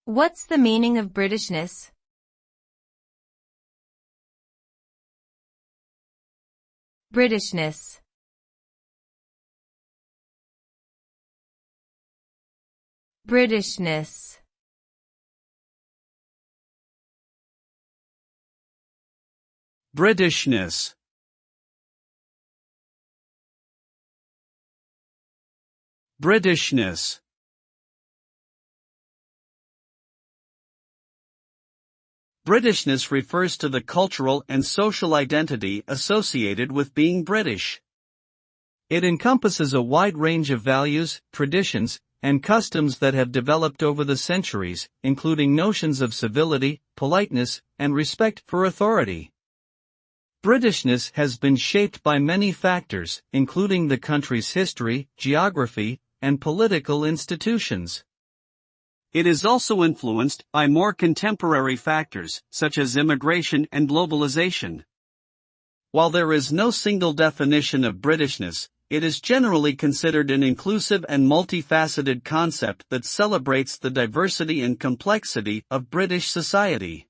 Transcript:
What's the meaning of Britishness? Britishness. Britishness. Britishness. Britishness. Britishness refers to the cultural and social identity associated with being British. It encompasses a wide range of values, traditions, and customs that have developed over the centuries, including notions of civility, politeness, and respect for authority. Britishness has been shaped by many factors, including the country's history, geography, and political institutions. It is also influenced by more contemporary factors, such as immigration and globalization. While there is no single definition of Britishness, it is generally considered an inclusive and multifaceted concept that celebrates the diversity and complexity of British society.